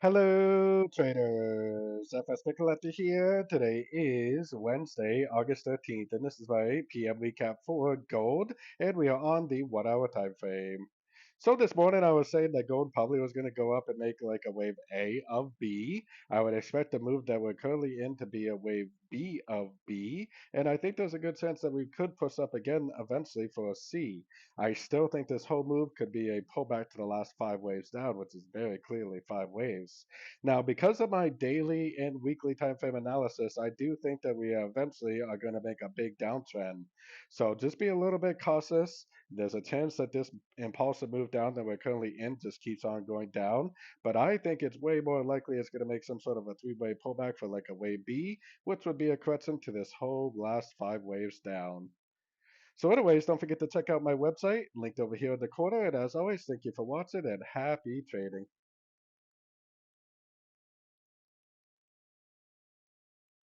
Hello, traders. FX Pip Collector here. Today is Wednesday, August 13th, and this is my PM recap for gold, and we are on the 1 hour time frame. So this morning I was saying that gold probably was going to go up and make like a wave A of B. I would expect the move that we're currently in to be a wave B of B, and I think there's a good chance that we could push up again eventually for a C. I still think this whole move could be a pullback to the last 5 waves down, which is very clearly 5 waves. Now, because of my daily and weekly time frame analysis, I do think that we eventually are going to make a big downtrend. So just be a little bit cautious. There's a chance that this impulsive move down that we're currently in just keeps on going down, but I think it's way more likely it's going to make some sort of a three-way pullback for like a wave B, which would be a correction to this whole last 5 waves down. So anyways, don't forget to check out my website, linked over here in the corner. And as always, thank you for watching and happy trading.